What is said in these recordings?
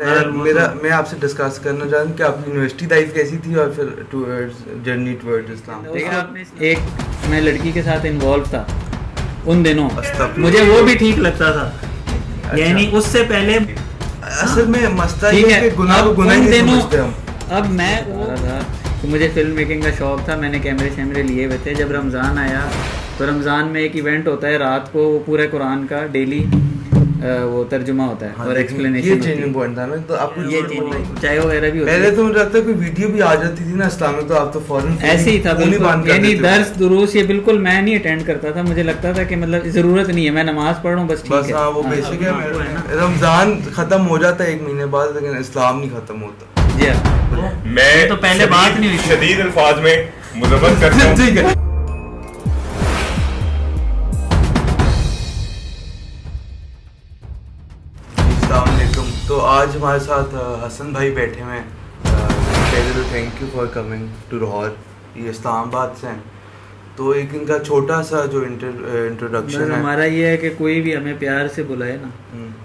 मैं आपसे डिस्कस करना चाहता हूँ कि आपकी यूनिवर्सिटी लाइफ कैसी थी और फिर टुवर्ड्स जर्नी टुवर्ड्स इस्लाम। देखिए आपने एक मैं लड़की के साथ इन्वॉल्व था उन दिनों, मुझे वो भी ठीक लगता था। यानी उससे पहले असल में मसला ये है कि गुनाह को गुनाह नहीं समझते हम। अब मैं वो था कि मुझे फिल्म मेकिंग का शौक था, मैंने कैमरे लिए हुए थे। जब रमज़ान आया तो रमज़ान में एक इवेंट होता है, रात को वो पूरे कुरान का डेली वो तर्जुमा होता है और एक्सप्लेनेशन। ये चेंजिंग पॉइंट था ना, तो आपको ये चाय वगैरह भी होती है। पहले तो मुझे लगता है कोई वीडियो भी आ जाती थी ना इस्लाम में तो आप तो फौरन ऐसे ही था बिल्कुल। यानी दर्स दुरूस ये बिल्कुल मैं नहीं अटेंड करता था, मुझे लगता था कि मतलब ज़रूरत नहीं है, मैं नमाज पढ़ रहा हूँ बस ठीक है। हाँ वो बेसिक है। रमज़ान खत्म हो जाता है 1 महीने बाद, लेकिन इस्लाम नहीं खत्म होता। जी हाँ, मैं तो पहले बात नहीं हुई शदीद अल्फाज में मुज़म्मत करता हूँ। ठीक है। तो आज हमारे साथ हसन भाई बैठे हुए हैं। पहले तो thank you for coming to Lahore, ये इस्लामाबाद से हैं। तो एक इनका छोटा सा जो इंट्रोडक्शन है हमारा ये है कि कोई भी हमें प्यार से बुलाए ना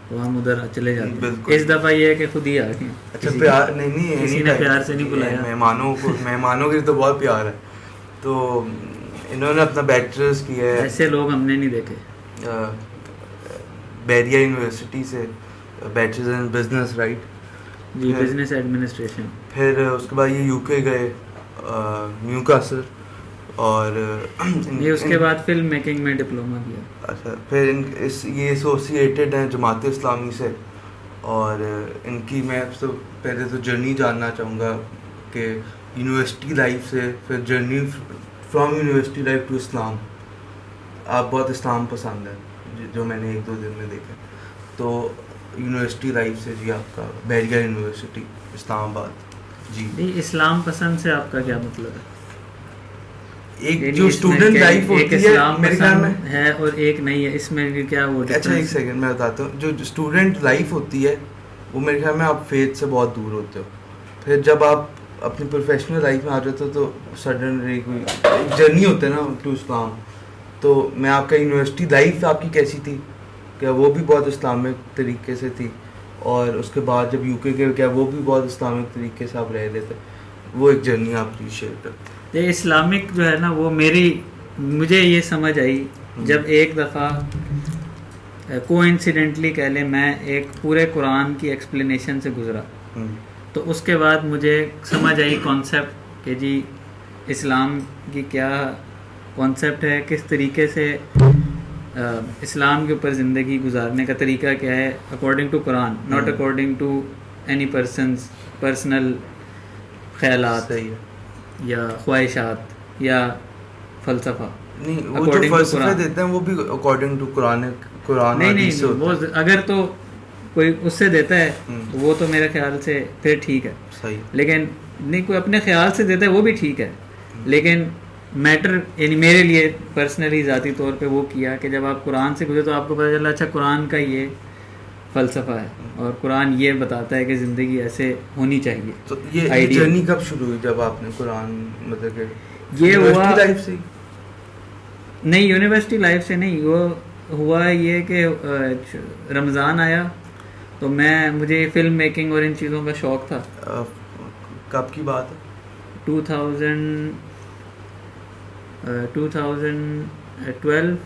तो हम उधर चले जाते हैं। इस दफ़ा ये है कि खुद ही आ गए। अच्छा प्यार नहीं किसी ने प्यार से नहीं बुलाया। मेहमानों के तो बहुत प्यार है। तो इन्होंने अपना बैचलर्स किया है, ऐसे लोग हमने नहीं देखे। बैरिया यूनिवर्सिटी से बैचलर्स इन बिजनेस, राइट जी, बिजनेस एडमिनिस्ट्रेशन। फिर उसके बाद ये यूके गए न्यूकासल और ये उसके बाद फिल्म मेकिंग में डिप्लोमा किया। अच्छा, फिर ये एसोसिएटेड हैं जमात इस्लामी से। और इनकी मैं तो पहले तो जर्नी जानना चाहूँगा कि यूनिवर्सिटी लाइफ से फिर journey from university life to Islam. आप बहुत इस्लाम पसंद है जो मैंने 1-2 दिन में देखा। तो यूनिवर्सिटी लाइफ से जी, आपका बैरिया यूनिवर्सिटी इस्लामाबाद जी, इस्लाम पसंद से आपका क्या मतलब है? एक जो स्टूडेंट लाइफ होती है मेरे ख्याल में है और एक नहीं है, इसमें क्या वो अच्छा एक सेकंड मैं बताता हूँ। जो स्टूडेंट लाइफ होती है वो मेरे ख्याल में आप फेथ से बहुत दूर होते हो। फिर जब आप अपनी प्रोफेशनल लाइफ में आ जाते हो तो सडनली कोई जर्नी होता है ना टू इस्लाम। तो मैं आपका यूनिवर्सिटी लाइफ आपकी कैसी थी? क्या वो भी बहुत इस्लामिक तरीके से थी? और उसके बाद जब यूके के क्या वो भी बहुत इस्लामिक तरीके से आप रह रहे थे? वो एक जर्नी आप प्लीज शेयर करते। ये इस्लामिक जो है ना वो मुझे ये समझ आई जब एक दफ़ा कोइंसिडेंटली कह लें मैं एक पूरे कुरान की एक्सप्लेनेशन से गुजरा। तो उसके बाद मुझे समझ आई कॉन्सेप्ट कि जी इस्लाम की क्या कॉन्सेप्ट है, किस तरीके से इस्लाम के ऊपर ज़िंदगी गुजारने का तरीका क्या है according to Quran, not according to any personal ख्यालात या ख्वाहिशात या फ़लसफ़ा। नहीं, वो जो फ़लसफ़े देते हैं वो भी अकॉर्डिंग टू कुरान नहीं वो अगर तो कोई उससे देता है तो वो तो मेरे ख्याल से फिर ठीक है, सही। लेकिन नहीं कोई अपने ख्याल से देता है वो भी ठीक है, लेकिन मैटर यानी मेरे लिए पर्सनली ज़ाती तौर पे वो किया कि जब आप कुरान से गुजरे तो आपको पता चला अच्छा कुरान का ये फ़लसफ़ा है और कुरान ये बताता है कि ज़िंदगी ऐसे होनी चाहिए। तो ये जर्नी कब शुरू हुई जब आपने कुरान मतलब कि ये हुआ लाइफ से? नहीं, यूनिवर्सिटी लाइफ से नहीं, वो हुआ ये कि रमज़ान आया तो मुझे फिल्म मेकिंग और इन चीज़ों का शौक़ था। कब की बात है? 2012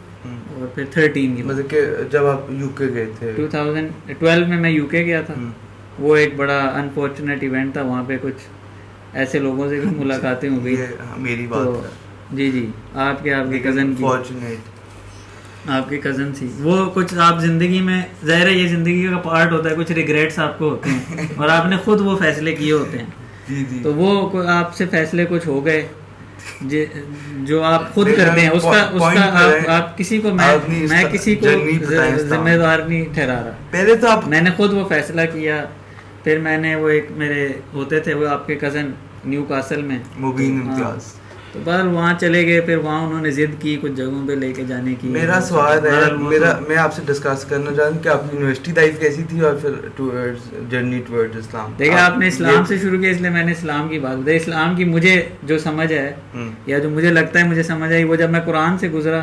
और फिर 13 की, मतलब कि जब आप यूके गए थे। 2012 में मैं यूके गया था। वो एक बड़ा अनफॉर्चुनेट इवेंट था, वहाँ पे कुछ ऐसे लोगों से भी मुलाकातें हो गई। मेरी बात तो, जी आपके कज़न की, आपकी कज़न थी वो। कुछ आप ज़िंदगी में ज़ाहिर है ये ज़िंदगी का पार्ट होता है, कुछ रिग्रेट्स आपको होते हैं और आपने खुद वो फैसले किए होते हैं। जी। तो वो आपसे फैसले कुछ हो गए जो आप खुद करते हैं, उसका आप किसी को मैं किसी को जिम्मेदार नहीं ठहरा रहा। पहले तो मैंने खुद वो फैसला किया। फिर मैंने वो एक मेरे होते थे वो आपके कज़न न्यू कासल में मुबीन इम्तियाज, तो बस वहाँ चले गए। फिर वहाँ उन्होंने जिद की कुछ जगहों पे लेके जाने की। मेरा सवाल है मैं आपसे डिस्कस करना चाहता हूँ कि आपकी यूनिवर्सिटी लाइफ कैसी थी और फिर जर्नी टुवर्ड्स इस्लाम। देखिए आपने इस्लाम से शुरू किया इसलिए मैंने इस्लाम की बात बताई। इस्लाम की मुझे जो समझ है या जो मुझे लगता है मुझे समझ आई वो जब मैं कुरान से गुजरा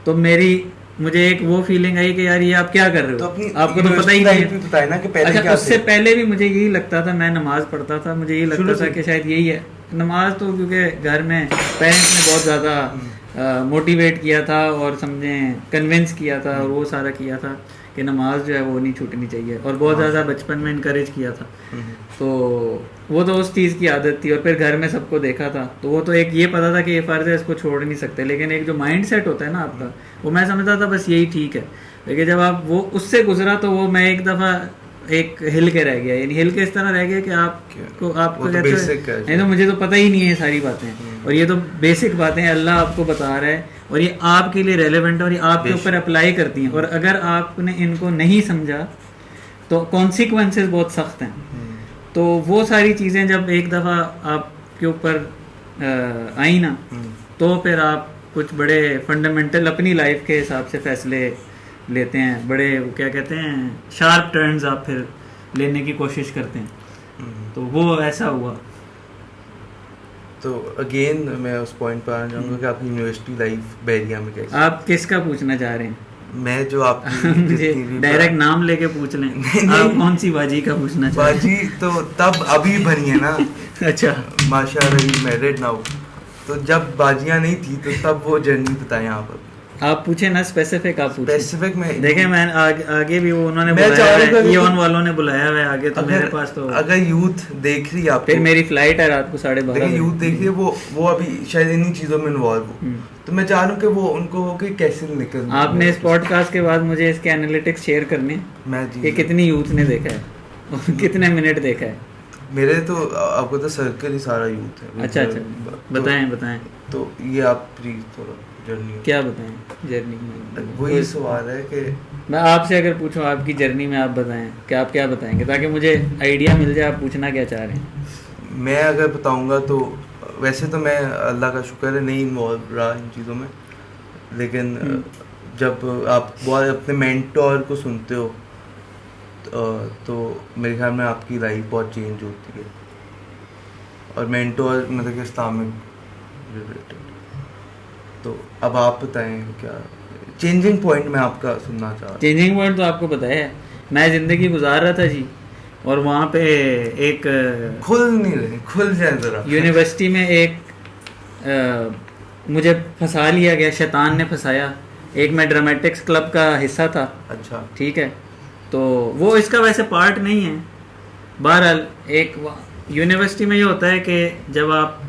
तो मेरी मुझे एक वो फीलिंग आई कि यार ये आप क्या कर रहे तो हो, अपनी आपको तो पता ही नहीं है। बताए ना कि पहले अच्छा, क्या उससे थे? पहले भी मुझे यही लगता था, मैं नमाज पढ़ता था, मुझे यही लगता था कि शायद यही है नमाज, तो क्योंकि घर में पेरेंट्स ने बहुत ज़्यादा मोटिवेट किया था और समझें कन्विंस किया था और वो सारा किया था कि नमाज जो है वो नहीं छूटनी चाहिए, और बहुत ज़्यादा बचपन में इनकरेज किया था। तो वो तो उस चीज़ की आदत थी, और फिर घर में सबको देखा था, तो वो तो एक ये पता था कि ये फ़र्ज़ है, इसको छोड़ नहीं सकते, लेकिन एक जो माइंड सेट होता है ना आपका, वो मैं समझता था बस यही ठीक है। लेकिन जब आप वो उससे गुजरा तो वो मैं एक दफ़ा एक हिल के रह गया, यानी हिल के इस तरह रह गया कि आपको नहीं तो मुझे तो पता ही नहीं है ये सारी बातें, और ये तो बेसिक बातें अल्लाह आपको बता रहा है और ये आपके लिए रेलेवेंट है और ये आपके ऊपर अप्लाई करती हैं, और अगर आपने इनको नहीं समझा तो कॉन्सिक्वेंसेस बहुत सख्त हैं। तो वो सारी चीज़ें जब एक दफ़ा आपके ऊपर आई ना, तो फिर आप कुछ बड़े फंडामेंटल अपनी लाइफ के हिसाब से फैसले लेते हैं, बड़े वो क्या कहते हैं शार्प टर्न्स आप फिर लेने की कोशिश करते हैं। तो वो ऐसा हुआ। तो अगेन मैं उस पॉइंट पर आना चाहूँगा कि आपकी यूनिवर्सिटी लाइफ बैरिया में कैसी? आप किसका पूछना चाह रहे हैं? मैं जो आपकी मुझे डायरेक्ट नाम लेके पूछ लें। आप कौन सी बाजी का पूछना चाह रहे हैं? बाजी तो तब अभी बनी है ना। अच्छा, माशाल्लाह ही मैरिड नाउ, तो जब बाजियां नहीं थी तो तब वो जर्नी बताएं आप। आप पूछे ना, स्पेसिफिक आप पूछे। स्पेसिफिक में देखें मैं आगे भी वो उन्होंने बुलाया है, ईओन वालों ने बुलाया है आगे, तो मेरे पास तो अगर यूथ देख रही है आपको, फिर मेरी फ्लाइट है रात को 12:30। यूथ देख रही है, वो अभी शायद इन्हीं चीजों में इन्वॉल्व हो, तो मैं चाह रहा हूँ कि वो उनको हो कि कैसे निकल। आपने इस पॉडकास्ट के बाद मुझे इसके एनालिटिक्स शेयर करने कि कितनी यूथ ने देखा है कितने मिनट देखा है। मेरे तो आपको तो सर्कल ही सारा यूथ है। अच्छा अच्छा, बताएं। तो ये आप प्लीज थोड़ा जर्नी क्या बताएं जर्नी में? वही सवाल है कि मैं आपसे अगर पूछूं आपकी जर्नी में, आप बताएं कि आप क्या बताएंगे, ताकि मुझे आइडिया मिल जाए आप पूछना क्या चाह रहे हैं। मैं अगर बताऊंगा तो वैसे तो मैं अल्लाह का शुक्र है नहीं इन्वॉल्व रहा इन चीज़ों में, लेकिन जब आप बहुत अपने मेंटोर को सुनते हो तो मेरे ख्याल में आपकी लाइफ बहुत चेंज होती है। और मेंटोर मतलब कि इस्लामिक रिलेटेड। तो अब आप बताएं क्या चेंजिंग पॉइंट में आपका सुनना चाह रहा हूँ। चेंजिंग पॉइंट तो आपको पता है, मैं ज़िंदगी गुजार रहा था जी, और वहाँ पे एक खुल जाए ज़रा। यूनिवर्सिटी में एक मुझे फंसा लिया गया, शैतान ने फंसाया। एक मैं ड्रामेटिक्स क्लब का हिस्सा था। अच्छा, ठीक है, तो वो इसका वैसे पार्ट नहीं है। बहरहाल एक यूनिवर्सिटी में ये होता है कि जब आप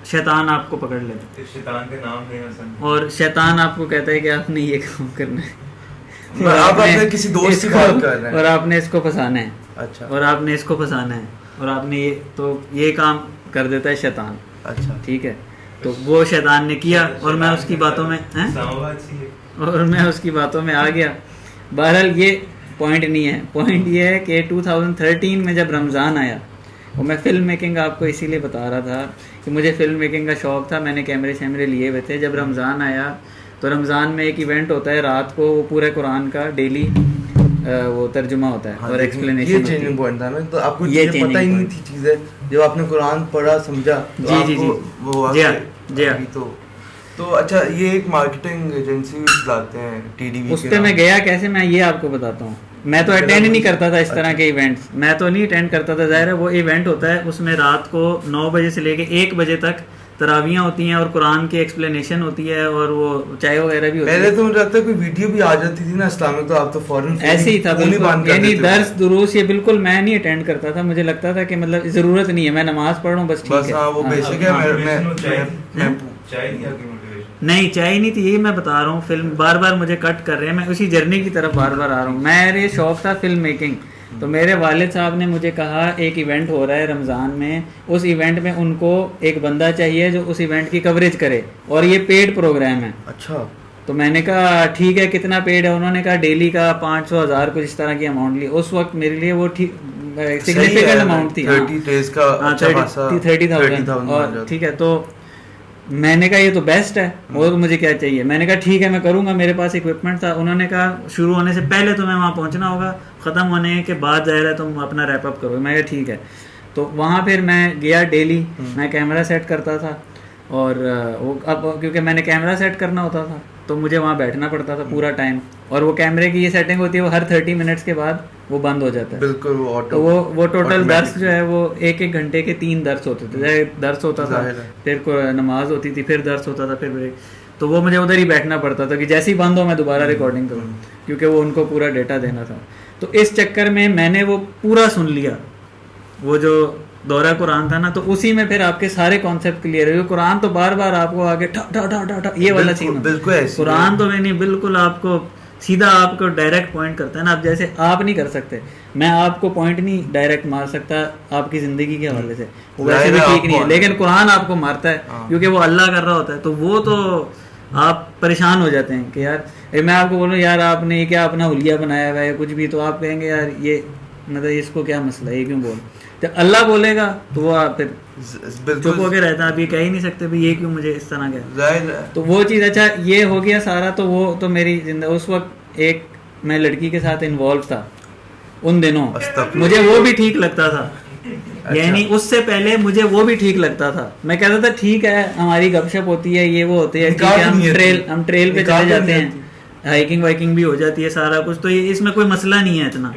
शैतान आपको पकड़ लेता है, शैतान के नाम नहीं है, और शैतान आपको कहता है कि आपने ये काम करना है और आप अपने किसी दोस्त की बात कर रहे हैं और आपने इसको फंसाना है। अच्छा, और आपने इसको फंसाना है और आपने ये काम कर देता है शैतान। अच्छा, ठीक है, तो वो शैतान ने किया और मैं उसकी बातों में आ गया। बहरहाल ये पॉइंट नहीं है, पॉइंट ये है कि 2013 में जब रमज़ान आया, और मैं फ़िल्म मेकिंग आपको इसीलिए बता रहा था कि मुझे फ़िल्म मेकिंग का शौक़ था, मैंने कैमरे शैमरे लिए हुए थे। जब रमज़ान आया तो रमज़ान में एक इवेंट होता है रात को, वो पूरे कुरान का डेली वो तर्जुमा होता है। हाँ, और एक्सप्लेनेशन। ये चेंजिंग पॉइंट था ना, तो आपको ये पता ही नहीं थी चीज़ें, जब आपने कुरान पढ़ा समझा तो जी वो जी तो अच्छा, ये एक मार्केटिंग एजेंसी चलाते हैं टीडीवी, उस पे मैं गया कैसे, मैं ये आपको बताता हूँ। मैं तो अटेंड नहीं करता था इस तरह के इवेंट्स, मैं तो नहीं अटेंड करता था। जाहिर है वो इवेंट होता है, उसमें रात को 9 बजे से लेके 1 बजे तक तरावियाँ होती हैं और कुरान की एक्सप्लेनेशन होती है और वो चाय वगैरह भी होती है। पहले तो मुझे लगता है कोई वीडियो भी आ जाती थी ना इस्लामिक, तो आप तो फौरन ऐसे ही था, यानी दर्स दुरूस ये बिल्कुल मैं नहीं अटेंड करता था। मुझे लगता था कि मतलब ज़रूरत नहीं है, मैं नमाज पढ़ रहा हूँ बस, ठीक है। वो बेसिक है। नहीं, चाय नहीं थी, यही मैं बता रहा हूँ। फिल्म बार बार मुझे कट कर रहे हैं, मैं उसी जर्नी की तरफ बार बार आ रहा हूँ। मेरे शौक था फिल्म मेकिंग, तो मेरे वालिद साहब ने मुझे कहा एक इवेंट हो रहा है रमज़ान में, उस इवेंट में उनको एक बंदा चाहिए जो उस इवेंट की कवरेज करे, और ये पेड प्रोग्राम है। अच्छा, तो मैंने कहा ठीक है, कितना पेड है? उन्होंने कहा डेली का 500,000 कुछ इस तरह की अमाउंट ली। उस वक्त मेरे लिए वो ठीक सिग्निफिकेंट अमाउंट थी, 30,000। और ठीक है, तो मैंने कहा ये तो बेस्ट है, और मुझे क्या चाहिए? मैंने कहा ठीक है मैं करूँगा, मेरे पास इक्विपमेंट था। उन्होंने कहा शुरू होने से पहले तुम्हें वहाँ पहुँचना होगा, ख़त्म होने के बाद ज़ाहिर है तुम अपना रैप अप करोगे। मैं कहा ठीक है। तो वहाँ फिर मैं गया डेली, मैं कैमरा सेट करता था, और वो अब क्योंकि मैंने कैमरा सेट करना होता था तो मुझे वहाँ बैठना पड़ता था पूरा टाइम, और वो कैमरे की ये सेटिंग होती है वो हर 30 मिनट्स के बाद वो बंद हो जाता है। बिल्कुल वो ऑटो, तो वो टोटल दर्स जो है वो 1-1 घंटे के 3 दर्स होते थे। दर्स होता था, फिर नमाज होती थी, फिर दर्स होता था, फिर ब्रेक। तो वो मुझे उधर ही बैठना पड़ता था कि जैसे ही बंद हो मैं दोबारा रिकॉर्डिंग करूँ, क्योंकि वो उनको पूरा डेटा देना था। तो इस चक्कर में मैंने वो पूरा सुन लिया, वो जो दौरा कुरान था ना, तो उसी में फिर आपके सारे कॉन्सेप्ट क्लियर है। कुरान तो बार बार आपको आगे ठा ठा ठा ठा ठा ये वाला सीन, बिल्कुल कुरान तो नहीं, बिल्कुल आपको सीधा आपको डायरेक्ट पॉइंट करता है ना। अब जैसे आप नहीं कर सकते, मैं आपको पॉइंट नहीं डायरेक्ट मार सकता आपकी जिंदगी के हवाले से, वो वैसे भी ठीक नहीं है, लेकिन कुरान आपको मारता है क्योंकि वो अल्लाह कर रहा होता है। तो वो तो आप परेशान हो जाते हैं कि यार मैं आपको बोलूँ यार आपने ये क्या अपना हुलिया बनाया हुआ है कुछ भी, तो आप कहेंगे यार ये मतलब इसको क्या मसला है, ये क्यों बोल। जब अल्लाह बोलेगा तो वो आप फिर चुप होके रहता है, आप ये कह ही नहीं सकते भी ये क्यों मुझे इस तरह कह। तो वो चीज़, अच्छा ये हो गया सारा। तो वो तो मेरी जिंदगी उस वक्त एक मैं लड़की के साथ इन्वॉल्व था उन दिनों, मुझे वो भी ठीक लगता था। अच्छा। यानी उससे पहले मुझे वो भी ठीक लगता था, मैं कहता था ठीक है हमारी गपशप होती है, ये वो होती है, ठीक है हम ट्रेल पे चले जाते हैं, हाइकिंग वाइकिंग भी हो जाती है सारा कुछ, तो ये इसमें कोई मसला नहीं है इतना।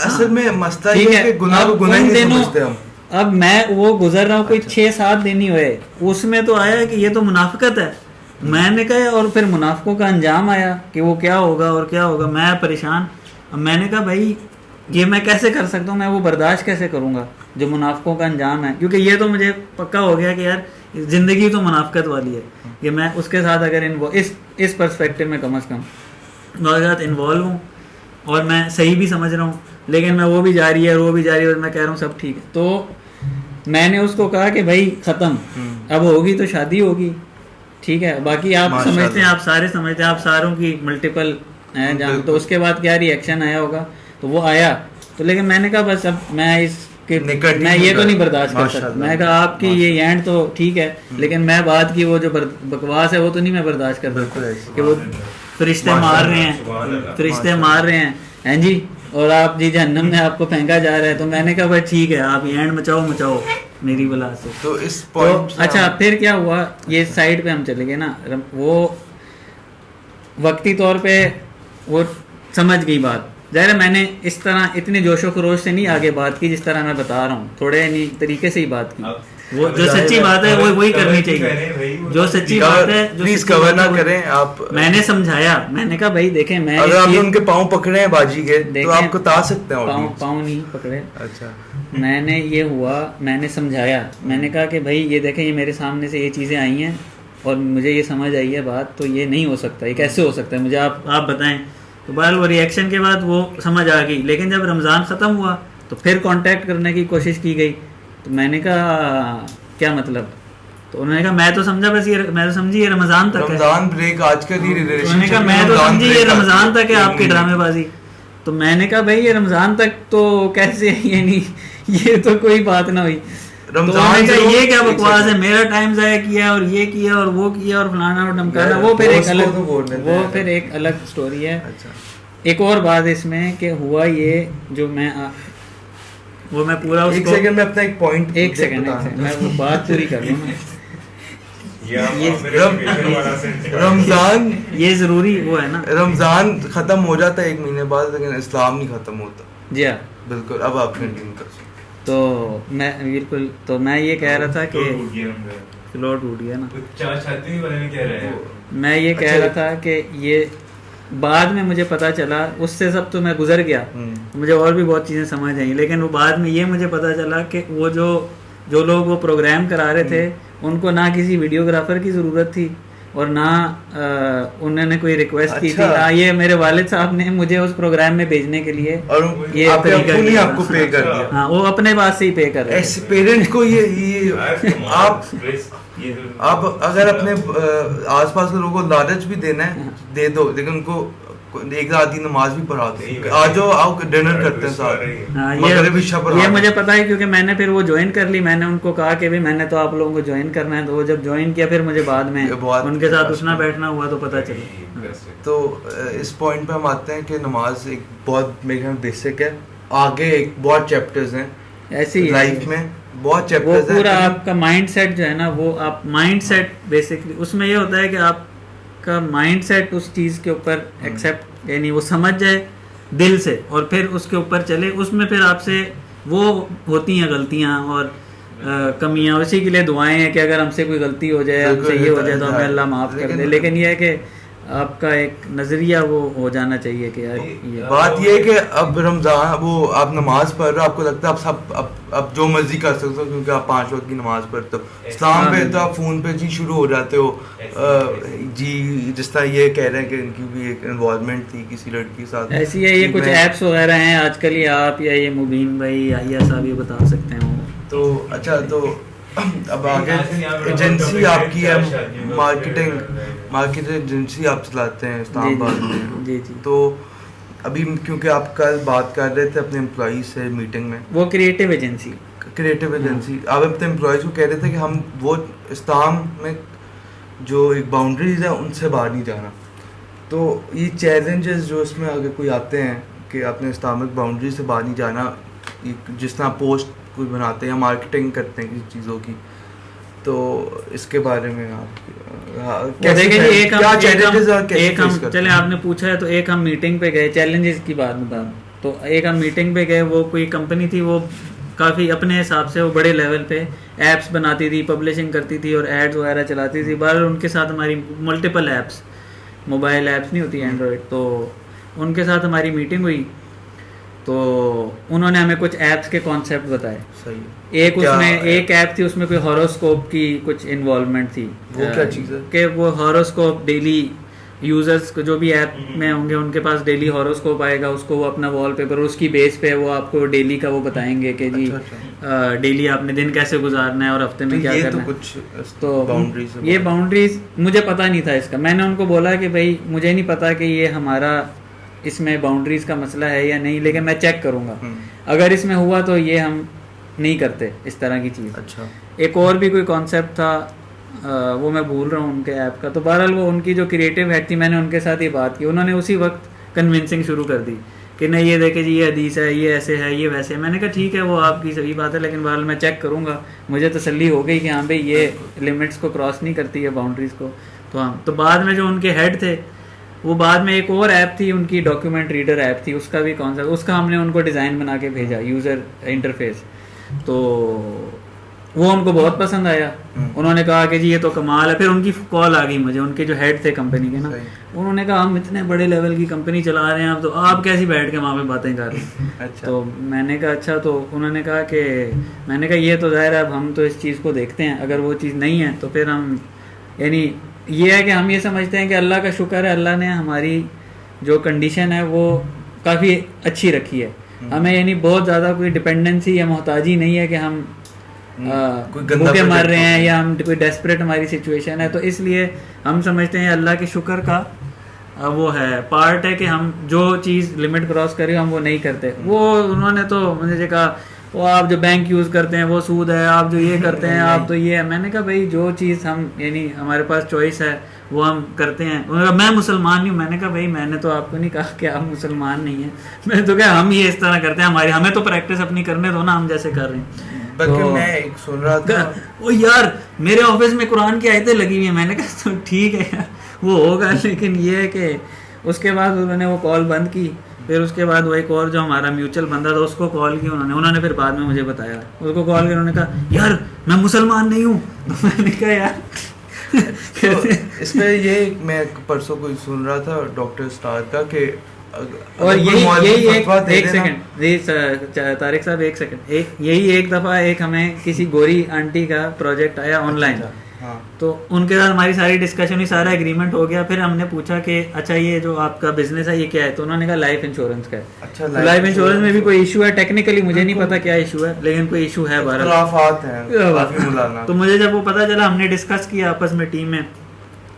असल में मसला ये है कि गुनाह को गुनाह नहीं समझते हम। अब मैं वो गुजर रहा हूँ कोई 6-7 दिन ही हुए, उसमें तो आया कि ये तो मुनाफिकत है, मैंने कहा, और फिर मुनाफिकों का अंजाम आया कि वो क्या होगा और क्या होगा, मैं परेशान। अब मैंने कहा भाई ये मैं कैसे कर सकता हूँ, मैं वो बर्दाश्त कैसे करूँगा जो मुनाफिकों का अंजाम है, क्योंकि ये तो मुझे पक्का हो गया कि यार जिंदगी तो मुनाफिकत वाली है, कि मैं उसके साथ अगर इस पर्सपेक्टिव में कम से कम मेरे साथ इन्वॉल्व हूँ और मैं सही भी समझ रहा हूँ, लेकिन मैं वो भी जारी है और वो भी जारी है और मैं कह रहा हूँ सब ठीक है। तो मैंने उसको कहा कि भाई ख़त्म, अब होगी तो शादी होगी, ठीक है, बाकी आप समझते हैं, आप सारे समझते हैं, आप सारों की मल्टीपल हैं जहाँ, तो उसके बाद क्या रिएक्शन आया होगा तो वो आया। तो लेकिन मैंने कहा बस अब मैं मैं ये तो नहीं बर्दाश्त कर सकता, मैं कहा आपकी ये एंड तो ठीक है, लेकिन मैं बात की वो जो बकवास है वो तो नहीं मैं बर्दाश्त कर सकता कि वो फरिश्ते मार रहे हैं, फरिश्ते मार रहे हैं जी, और आप जी जहन्नम में आपको फेंका जा रहा है। तो मैंने कहा भाई ठीक है आप एंड मचाओ मेरी बला से। तो इस पॉइंट तो अच्छा फिर क्या हुआ, ये साइड पे हम चले गए ना, वो वक्ती तौर पे वो समझ गई बात, ज़ाहिर है मैंने इस तरह इतने जोशो खरोश से नहीं आगे बात की जिस तरह मैं बता रहा हूँ, थोड़े नहीं तरीके से ही बात की। वो जो सच्ची बात है वो वही करनी चाहिए, जो सच्ची बात है जो प्लीज कवर ना करें आप। मैंने समझाया, मैंने कहा भाई देखें मैं अगर आपने उनके पाँव पकड़े हैं बाजी के तो आप बता सकते हैं। पाँव नहीं पकड़े, अच्छा मैंने ये हुआ, मैंने समझाया, मैंने कहा कि भाई ये देखें ये मेरे सामने से ये चीज़ें आई हैं और मुझे ये समझ आई है बात, तो ये नहीं हो सकता, ये कैसे हो सकता है, मुझे आप बताएं। तो बहरहाल वो रिएक्शन के बाद वो समझ आ गई। लेकिन जब रमज़ान ख़त्म हुआ तो फिर कांटेक्ट करने की कोशिश की गई, तो मैंने कहा क्या मतलब, तो उन्होंने कहा मैं तो समझा बस ये, मैं तो समझी ये रमज़ान तक है, रमज़ान ब्रेक आजकल ही रिलेशनशिप, उन्होंने कहा मैं तो समझी ये रमज़ान तक है आपकी ड्रामेबाजी। तो मैंने कहा भाई ये रमज़ान तक तो कैसे, ये नहीं ये तो कोई बात ना हुई। तो ये क्या बकवास है, मेरा टाइम ज़ाया किया और ये किया और वो किया और फलाना और धमकाना, वो फिर एक अलग स्टोरी है। अच्छा। एक और बात इसमें कि हुआ ये जो मैं पूरा उसको, एक सेकंड में अपना एक पॉइंट, एक सेकंड मैं वो बात पूरी कर लूँ ना। रमजान ये जरूरी वो है ना, रमजान खत्म हो जाता है 1 महीने बाद, लेकिन इस्लाम नहीं खत्म होता। जी हाँ बिल्कुल। अब आप कंटिन्यू कर सकते। तो मैं बिल्कुल, तो मैं ये कह रहा था कि फ्लो टूट गया ना, मैं ये कह रहा था कि ये बाद में मुझे पता चला, उससे सब तो मैं गुजर गया, मुझे और भी बहुत चीज़ें समझ आई, लेकिन वो बाद में ये मुझे पता चला कि वो जो लोग वो प्रोग्राम करा रहे थे उनको ना किसी वीडियोग्राफर की ज़रूरत थी और ना उन्होंने कोई रिक्वेस्ट की थी, ना ये मेरे वालिद साहब ने मुझे उस प्रोग्राम में भेजने के लिए और ये आपको पे कर दिया। हाँ वो अपने पास से ही पे कर रहे हैं। पेरेंट्स को ये आप अगर अपने आसपास के लोगों को लालच भी देना है दे दो, लेकिन उनको एक आधी नमाज भी पढ़ा दो, आज जो आप डिनर करते हैं साथ। ये मुझे पता है क्योंकि मैंने फिर वो ज्वाइन कर ली, मैंने उनको कहा कि भाई मैंने तो आप लोगों को ज्वाइन करना है, तो वो जब ज्वाइन किया फिर मुझे बाद में उनके साथ उठना बैठना हुआ तो पता चला। तो इस पॉइंट पे हम आते हैं कि नमाज एक बहुत मेरे ख्याल बेसिक है, आगे एक बहुत चैप्टर्स हैं ऐसी लाइफ में, बहुत चैप्टर्स हैं। पूरा आपका माइंड सेट जो है ना, वो आप माइंड सेट बेसिकली उसमें ये होता है कि आप उसका माइंडसेट उस चीज़ के ऊपर एक्सेप्ट यानी वो समझ जाए दिल से और फिर उसके ऊपर चले, उसमें फिर आपसे वो होती हैं गलतियाँ और कमियाँ, उसी के लिए दुआएं हैं कि अगर हमसे कोई गलती हो जाए, हमसे ये हो जाए तो हमें अल्लाह माफ़ कर दे। लेकिन ये है कि आपका एक नज़रिया वो हो जाना चाहिए कि यार ये बात ये है कि अब रमज़ान वो आप नमाज पढ़ रहे हो, आपको लगता है आप सब अब जो मर्जी कर सकते हो क्योंकि आप 5 वक्त की नमाज पढ़ते हो। इस्लाम पे तो आप फ़ोन पे जी शुरू हो जाते हो जी, जिस तरह ये कह रहे हैं कि इनकी भी एक इन्वॉल्वमेंट थी किसी लड़की के साथ, ऐसी है ये कुछ ऐप्स वगैरह हैं आजकल, ये आप या ये मुबीन भाई या साहब ये बता सकते हैं। तो अच्छा, तो अब आगे एजेंसी आपकी है, मार्केटिंग एजेंसी आप चलाते हैं इस्लामाबाद में। जी। तो अभी क्योंकि आप कल बात कर रहे थे अपने एम्प्लॉई से मीटिंग में, वो क्रिएटिव एजेंसी आप अपने एम्प्लॉयज़ को कह रहे थे कि हम वो इस्लाम में जो एक बाउंड्रीज है उनसे बाहर नहीं जाना। तो ये चैलेंजेस जो इसमें अगर कोई आते हैं कि अपने इस्लामिक बाउंड्री से बाहर नहीं जाना, जिस तरह पोस्ट कोई बनाते हैं या मार्केटिंग करते हैं किसी चीज़ों की, तो इसके बारे में आप चले आपने पूछा है तो एक हम मीटिंग पे गए, चैलेंजेस की बात बता, तो एक हम मीटिंग पे गए, वो कोई कंपनी थी, वो काफ़ी अपने हिसाब से वो बड़े लेवल पे एप्स बनाती थी, पब्लिशिंग करती थी और एड्स वगैरह चलाती थी। बहरहाल उनके साथ हमारी मल्टीपल एप्स, मोबाइल एप्स नहीं होती एंड्रॉयड, तो उनके साथ हमारी मीटिंग हुई। तो उन्होंने हमें कुछ ऐप्स के कॉन्सेप्ट बताए। सही। एक उसमें एक ऐप थी, उसमें कोई हॉरोस्कोप की कुछ इन्वॉल्वमेंट थी। वो क्या चीज़ है? कि वो हॉरोस्कोप डेली यूजर्स को जो भी ऐप में होंगे उनके पास डेली हॉरोस्कोप आएगा, उसको वो अपना वॉलपेपर उसकी बेस पे वो आपको डेली का वो बताएंगे कि जी डेली आपने दिन कैसे गुजारना है और हफ्ते में क्या करना है। तो ये बाउंड्रीज मुझे पता नहीं था इसका। मैंने उनको बोला कि भाई मुझे नहीं पता कि ये हमारा इसमें बाउंड्रीज का मसला है या नहीं, लेकिन मैं चेक करूंगा, अगर इसमें हुआ तो ये हम नहीं करते इस तरह की चीज़। अच्छा। एक और भी कोई कॉन्सेप्ट था, वो मैं भूल रहा हूँ उनके ऐप का। तो बहरहाल वो उनकी जो क्रिएटिव हेड थी, मैंने उनके साथ ही बात की, उन्होंने उसी वक्त कन्विंसिंग शुरू कर दी कि नहीं ये देखे जी ये हदीस है, ये ऐसे है, ये वैसे है। मैंने कहा ठीक है वो आपकी सही बात है, लेकिन बहरहाल मैं चेक करूँगा, मुझे तसल्ली हो गई कि हाँ भाई ये लिमिट्स को क्रॉस नहीं करती है, बाउंड्रीज़ को। तो हाँ, तो बाद में जो उनके हेड थे, वो बाद में एक और ऐप थी उनकी, डॉक्यूमेंट रीडर ऐप थी, उसका भी कॉन्सेप्ट, उसका हमने उनको डिज़ाइन बना के भेजा, यूज़र इंटरफेस। तो वो उनको बहुत पसंद आया। उन्होंने कहा कि जी ये तो कमाल है। फिर उनकी कॉल आ गई मुझे, उनके जो हेड थे कंपनी के ना, उन्होंने कहा हम इतने बड़े लेवल की कंपनी चला रहे हैं, अब तो आप कैसी बैठ के वहाँ पे बातें कर रहे हैं। अच्छा। तो मैंने कहा अच्छा, तो उन्होंने कहा कि मैंने कहा ये तो ज़ाहिर है अब हम तो इस चीज़ को देखते हैं, अगर वो चीज़ नहीं है तो फिर हम, यानी ये है कि हम ये समझते हैं कि अल्लाह का शुक्र है, अल्लाह ने हमारी जो कंडीशन है वो काफ़ी अच्छी रखी है। हमें यानी बहुत ज़्यादा कोई डिपेंडेंसी या मोहताजी नहीं है कि हम भूखे मर रहे हैं या हम कोई डेस्परेट हमारी सिचुएशन है। तो इसलिए हम समझते हैं अल्लाह के शुक्र का वो है पार्ट है कि हम जो चीज़ लिमिट क्रॉस करें हम वो नहीं करते। वो उन्होंने तो मुझे कहा वो आप जो बैंक यूज़ करते हैं वो सूद है, आप जो ये करते हैं आप तो ये है। मैंने कहा भाई जो चीज़ हम यानी हमारे पास चॉइस है वो हम करते हैं। उन्होंने कहा मैं मुसलमान नहीं हूँ। मैंने कहा भाई मैंने तो आपको नहीं कहा कि आप मुसलमान नहीं हैं, मैंने तो कहा हम ये इस तरह करते हैं, हमारी हमें तो प्रैक्टिस अपनी करने दो ना, हम जैसे कर रहे हैं। तो मैं एक सुन रहा था वो यार मेरे ऑफिस में कुरान की आयतें लगी हुई हैं। मैंने कहा तो ठीक है यार वो होगा, लेकिन ये है कि उसके बाद उन्होंने वो कॉल बंद की। फिर उसके बाद वो एक और जो हमारा म्यूचुअल बंदा था उसको कॉल की उन्होंने फिर बाद में मुझे बताया, उसको कॉल किया, उन्होंने कहा यार मैं मुसलमान नहीं हूँ। तो मैंने कहा यार तो इसमें ये मैं परसों कोई सुन रहा था डॉक्टर स्टार का कि और यही एक सेकंड तारिक साहब एक सेकंड, यही एक दफ़ा एक हमें किसी गोरी आंटी का प्रोजेक्ट आया ऑनलाइन। हाँ। तो उनके साथ हमारी सारी डिस्कशन हुई, सारा एग्रीमेंट हो गया। फिर हमने पूछा कि अच्छा ये जो आपका बिजनेस है ये क्या है, तो उन्होंने कहा लाइफ इंश्योरेंस का है। अच्छा, तो लाइफ इंश्योरेंस में भी कोई इशू है, टेक्निकली मुझे नहीं पता क्या इशू है, लेकिन कोई इशू है तो मुझे जब वो पता चला, हमने डिस्कस किया आपस में टीम में,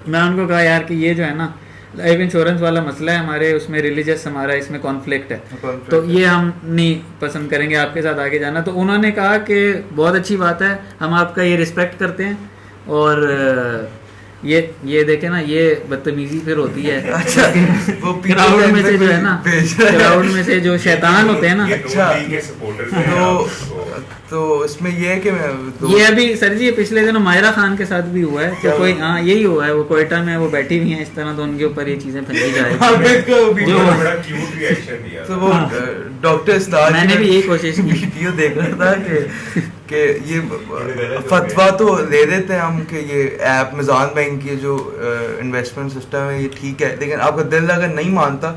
मैं उनको कहा यार कि ये जो है ना लाइफ इंश्योरेंस वाला मसला है, हमारे उसमें रिलीजियस हमारा इसमें कॉन्फ्लिक्ट है, तो ये हम नहीं पसंद करेंगे आपके साथ आगे जाना। तो उन्होंने कहा कि बहुत अच्छी बात है, हम आपका ये रिस्पेक्ट करते हैं और ये देखे ना ये बदतमीजी फिर होती है। अच्छा, वो क्राउड में से जो है ना, क्राउड में से जो शैतान होते हैं ना, अच्छा, तो तो इसमें ये है कि मैं तो ये अभी सर जी पिछले दिनों मायरा खान के साथ भी हुआ है क्या कि कोई हुआ? हाँ यही हुआ है, वो कोयटा में वो बैठी हुई हैं इस तरह, तो उनके ऊपर ये चीजें फैली जा रही हाँ, हैं। बिल्कुल, वीडियो जो- में बड़ा क्यूट रिएक्शन दिया तो था। वो हाँ। डॉक्टर इस्तार मैंने भी यही कोशिश की। वीडियो देख रहा था कि ये फतवा तो ले देते हैं हम कि ये ऐप मिजान बैंक की जो इन्वेस्टमेंट सिस्टम है ये ठीक है, लेकिन आपका दिल अगर नहीं मानता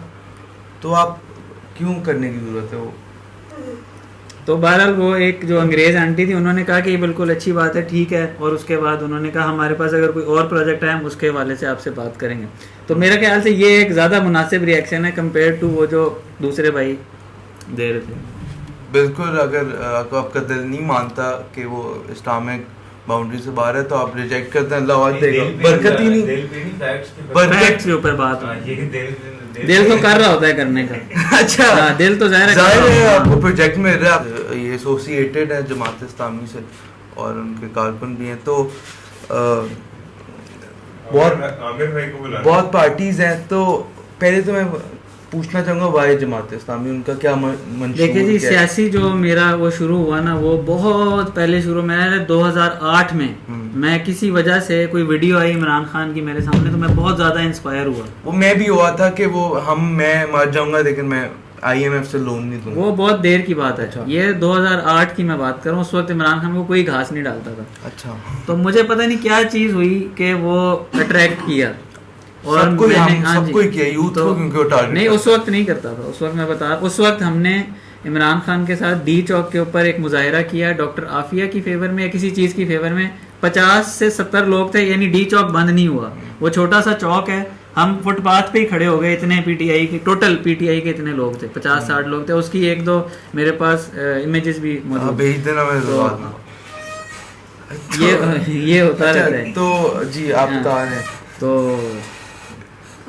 तो आप क्यों करने की जरूरत है वो। तो बहरहाल वो एक जो अंग्रेज आंटी थी उन्होंने कहा कि ये बिल्कुल अच्छी बात है, ठीक है, और उसके बाद उन्होंने कहा हमारे पास अगर कोई और प्रोजेक्ट है हम उसके हवाले से आपसे बात करेंगे। तो मेरे ख्याल से ये एक ज़्यादा मुनासिब रिएक्शन है कंपेयर टू वो जो दूसरे भाई दे रहे थे। बिल्कुल, अगर आपका दिल नहीं मानता कि वो इस्लामिक बाउंड्री से बाहर है तो आप रिजेक्ट करते हैं, अल्लाह और देगा, बरकत ही नहीं। फैक्ट्स के ऊपर बात हाँ, होती ये है। दिल तो कर रहा होता है करने का। अच्छा, हाँ, दिल तो ज़ाहिर है कर जाहिर रहा है होता है। आपको प्रोजेक्ट में रहा, ये एसोसिएटेड है जमात इस्लामी से और उनके कारकुन भी हैं, तो आमिर भाई को बुलाना। बहुत पार्टीज हैं। तो पहले तो मैं पूछना चाहूंगा वाई जमात इस्लामी, उनका क्या मंशूर देखिए जी, क्या है? सियासी जो मेरा वो शुरू हुआ ना वो बहुत पहले शुरू, मैंने 2008 में मैं किसी वजह से कोई वीडियो आई इमरान खान की मेरे सामने तो मैं बहुत ज़्यादा इंस्पायर हुआ। वो मैं भी हुआ था कि वो मैं मर जाऊंगा लेकिन मैं IMF से लोन नहीं दूंगा। वो बहुत देर की बात है। अच्छा। ये 2008 की मैं बात कर रहा हूँ, उस वक्त इमरान खान को कोई घास नहीं डालता था। अच्छा, तो मुझे पता नहीं क्या चीज़ हुई कि वो अट्रैक्ट किया सबको ही- हम हाँ जी। सबको ही किया, यूथ को क्योंकि वो टारगेट नहीं, करता उस वक्त नहीं करता था। उस वक्त मैं बता, उस वक्त हमने इमरान खान के साथ डी चौक के ऊपर एक मुजाहिरा किया डॉक्टर आफिया की फेवर में या किसी चीज़ की फेवर में। 50 से 70 लोग थे, यानी डी चौक बंद नहीं हुआ। वो छोटा सा चौक है, हम फुटपाथ पे ही खड़े हो गए, इतने PTI के टोटल PTI के इतने लोग थे, 50-60 लोग थे। उसकी एक दो मेरे पास इमेजेस भी हाँ, मौजूद भेज देना मैं तो- बाद में। ये होता अच्छा, रहता है। तो जी आप हाँ। बता रहे हैं। तो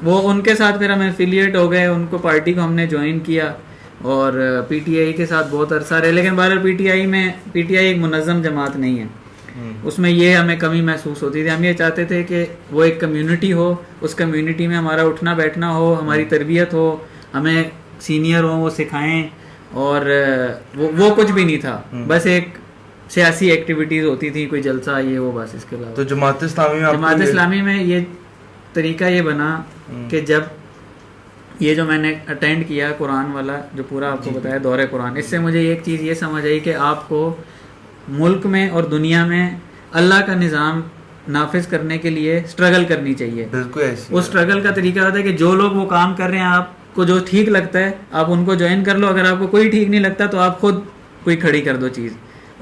वो उनके साथ फिर हम एफिलिएट हो गए, उनको पार्टी को हमने ज्वाइन किया और PTI के साथ बहुत अरसा रहे। लेकिन बहरहाल PTI एक मुनज़्ज़म जमात नहीं है, उसमें ये हमें कमी महसूस होती थी। हम ये चाहते थे कि वो एक कम्युनिटी हो, उस कम्युनिटी में हमारा उठना बैठना हो, हमारी तरबियत हो, हमें सीनियर हो वो सिखाएं, और वो कुछ भी नहीं था। बस एक सियासी एक्टिविटीज़ होती थी, कोई जलसा ये वो, बस इसके अलावा। तो जमात इस्लामी में जमात इस्लामी में ये तरीका ये बना कि जब ये जो मैंने अटेंड किया कुरान वाला जो पूरा आपको बताया दौरे कुरान, इससे मुझे एक चीज़ ये समझ आई कि आपको मुल्क में और दुनिया में अल्लाह का निज़ाम नाफिज करने के लिए स्ट्रगल करनी चाहिए। बिल्कुल ऐसी उस स्ट्रगल का तरीका होता है कि जो लोग वो काम कर रहे हैं, आपको जो ठीक लगता है आप उनको ज्वाइन कर लो, अगर आपको कोई ठीक नहीं लगता तो आप खुद कोई खड़ी कर दो चीज़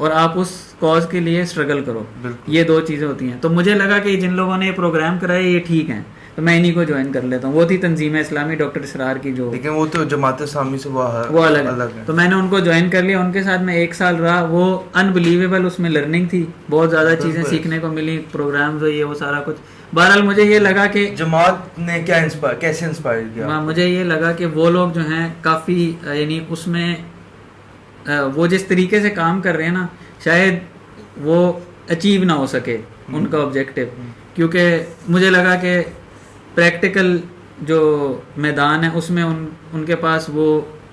और आप उस कॉज के लिए स्ट्रगल करो। बिल्कुल। ये दो चीज़ें होती हैं। तो मुझे लगा कि जिन लोगों ने ये प्रोग्राम कराया ये ठीक हैं, तो मैं इन्हीं को ज्वाइन कर लेता हूँ। वो थी तंजीम इस्लामी डॉक्टर इसरार की, जो लेकिन वो तो जमात इस्लामी से वो अलग है। तो मैंने उनको ज्वाइन कर लिया, उनके साथ मैं 1 साल रहा। वो अनबिलीवेबल उसमें लर्निंग थी, बहुत ज़्यादा चीज़ें सीखने को मिली, प्रोग्राम जो ये वो सारा कुछ। बहरहाल मुझे ये लगा कि जमात ने कैसे इंस्पायर किया? मुझे ये लगा कि वो लोग जो हैं काफ़ी, यानी उसमें वो जिस तरीके से काम कर रहे हैं ना, शायद वो अचीव ना हो सके उनका ऑब्जेक्टिव, क्योंकि मुझे लगा कि प्रैक्टिकल जो मैदान है उसमें उनके पास वो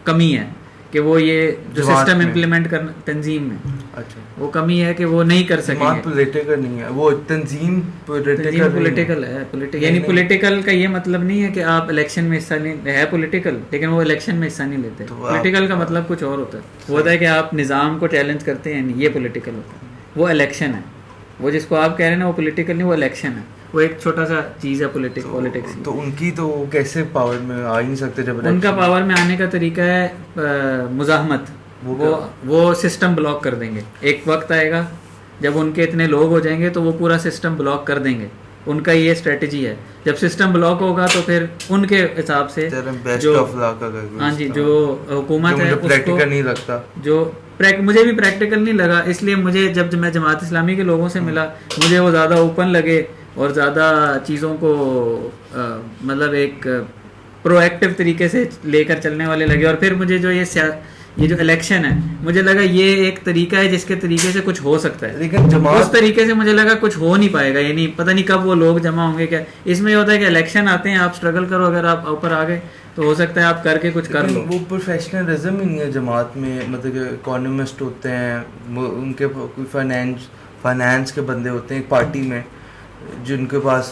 कमी है कि वो ये जो सिस्टम इम्प्लीमेंट करना तंजीम में, अच्छा, वो कमी है कि वो नहीं कर जमात सकेंगे। पॉलिटिकल नहीं है, वो तंजीम पॉलिटिकल है, यानी पॉलिटिकल का ये मतलब नहीं है कि आप इलेक्शन में हिस्सा नहीं, है पॉलिटिकल, लेकिन वो इलेक्शन में हिस्सा नहीं लेते। पॉलिटिकल का मतलब कुछ और होता है, वो होता है कि आप निज़ाम को चैलेंज करते हैं, ये पॉलिटिकल होता है। वो इलेक्शन है, वो जिसको आप कह रहे हैं ना वो पॉलिटिकल नहीं, वो इलेक्शन है, वो एक छोटा सा चीज़ है पॉलिटिक्स। तो उनकी तो कैसे पावर में आ ही नहीं सकते जब उनका पावर में आने का तरीका है मुज़ाहमत। वो सिस्टम ब्लॉक कर देंगे। एक वक्त आएगा जब उनके इतने लोग हो जाएंगे तो वो पूरा सिस्टम ब्लॉक कर देंगे। उनका ये स्ट्रेटजी है। जब सिस्टम ब्लॉक होगा तो फिर उनके हिसाब से जो हाँ जी जो हुकूमत है प्रैक्टिकल नहीं लगता, जो मुझे भी प्रैक्टिकल नहीं लगा, इसलिए मुझे जब मैं जमात इस्लामी के लोगों से मिला मुझे वो ज़्यादा ओपन लगे और ज़्यादा चीज़ों को मतलब एक प्रोएक्टिव तरीके से लेकर चलने वाले लगे। और फिर मुझे जो ये जो इलेक्शन है, मुझे लगा ये एक तरीका है जिसके तरीके से कुछ हो सकता है, लेकिन जमात उस तरीके से मुझे लगा कुछ हो नहीं पाएगा। ये नहीं, पता नहीं कब वो लोग जमा होंगे। क्या इसमें ये होता है कि इलेक्शन आते हैं, आप स्ट्रगल करो, अगर आप ऊपर आ गए तो हो सकता है आप करके कुछ कर लो। वो प्रोफेशनलिज्म ही नहीं है जमात में, मतलब कि इकोनॉमिस्ट होते हैं उनके कोई फाइनेंस के बंदे होते हैं एक पार्टी में जिनके पास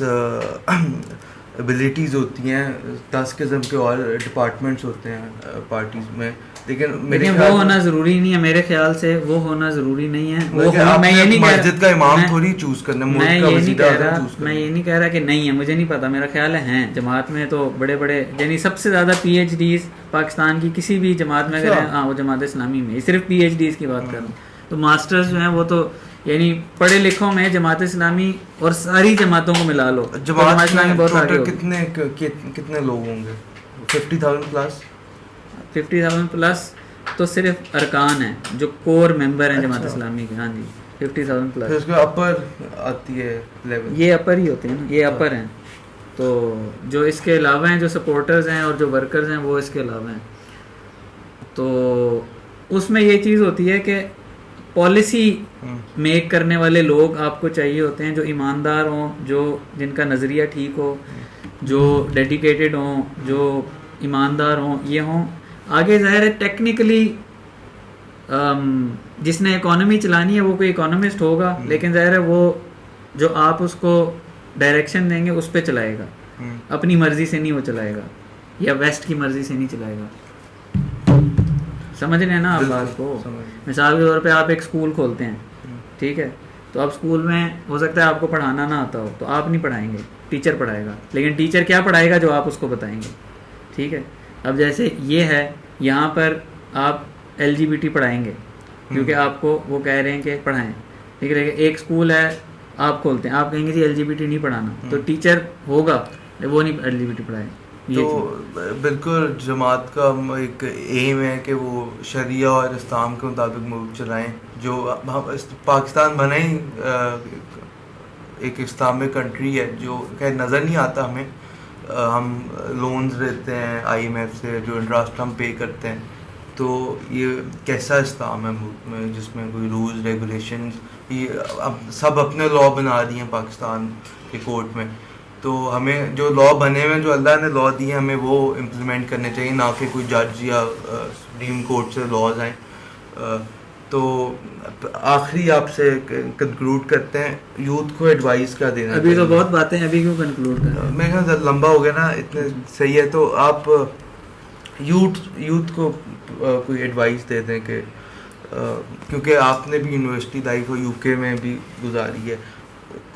एबिलिटीज़ होती हैं, 10 किस्म के और डिपार्टमेंट्स होते हैं पार्टीज में, लेकिन वो होना जरूरी नहीं है मेरे ख्याल से, वो होना जरूरी नहीं है। वो मैं ये नहीं मस्जिद का इमाम थोड़ी चूज करना, मैं ये नहीं कह रहा कि नहीं है, मुझे नहीं पता, मेरा ख्याल है हैं जमात में तो बड़े बड़े, यानी सबसे ज़्यादा PhDs पाकिस्तान की किसी भी जमात में अगर हाँ वो जमात इस्लामी में, सिर्फ PhDs की बात करूँ तो मास्टर्स जो हैं वो तो यानी पढ़े लिखों में जमात इस्लामी और सारी जमातों को मिला लो, जमात इस्लामी बहुत आगे कितने लोग होंगे? 50,000 प्लस तो सिर्फ अरकान है जो कोर मेंबर हैं जमात इस्लामी के। हाँ जी 50,000 प्लस। उसके अपर आती है लेवल, ये अपर ही होते हैं ना, ये अपर हैं। तो जो इसके अलावा हैं, जो सपोर्टर्स हैं और जो वर्कर्स हैं वो इसके अलावा हैं। तो उसमें ये चीज़ होती है कि पॉलिसी मेक करने वाले लोग आपको चाहिए होते हैं जो ईमानदार हों, जो जिनका नज़रिया ठीक हो, जो डेडिकेटेड हों, जो ईमानदार हों, ये हों। आगे ज़ाहिर है टेक्निकली जिसने इकोनॉमी चलानी है वो कोई इकोनॉमिस्ट होगा, लेकिन ज़ाहिर है वो जो आप उसको डायरेक्शन देंगे उस पर चलाएगा, अपनी मर्ज़ी से नहीं वो चलाएगा, या वेस्ट की मर्ज़ी से नहीं चलाएगा। समझ रहे हैं ना आप बात को? मिसाल के तौर पे आप एक स्कूल खोलते हैं, ठीक है, तो अब स्कूल में हो सकता है आपको पढ़ाना ना आता हो, तो आप नहीं पढ़ाएंगे, टीचर पढ़ाएगा, लेकिन टीचर क्या पढ़ाएगा जो आप उसको बताएंगे, ठीक है। अब जैसे ये है, यहाँ पर आप LGBT पढ़ाएंगे क्योंकि आपको वो कह रहे हैं कि पढ़ाएं, ठीक है। एक स्कूल है आप खोलते हैं, आप कहेंगे जी LGBT नहीं पढ़ाना, तो टीचर होगा वो नहीं LGBT पढ़ाए। तो बिल्कुल जमात का एक एम है कि वो शरिया और इस्लाम के मुताबिक मुल्क चलाएं। जो पाकिस्तान बना ही एक इस्लामिक कंट्री है, जो खैर नज़र नहीं आता हमें, हम लोन्स लेते हैं IMF से, जो इंटरेस्ट हम पे करते हैं, तो ये कैसा इस्लाम है मुल्क में जिसमें कोई रूल्स रेगुलेशंस, ये अब सब अपने लॉ बना दिए हैं पाकिस्तान के कोर्ट में। तो हमें जो लॉ बने हुए हैं, जो अल्लाह ने लॉ दिए, हमें वो इम्प्लीमेंट करने चाहिए, ना कि कोई जज या सुप्रीम कोर्ट से लॉज आए। तो आखिरी आपसे कंक्लूड करते हैं, यूथ को एडवाइस क्या देना? अभी तो बहुत बातें, अभी क्यों कंक्लूड करें? मैं कहता लंबा हो गया ना, इतने सही है। तो आप यूथ को कोई एडवाइस दे दें कि क्योंकि आपने भी यूनिवर्सिटी लाइफ और UK में भी गुजारी है,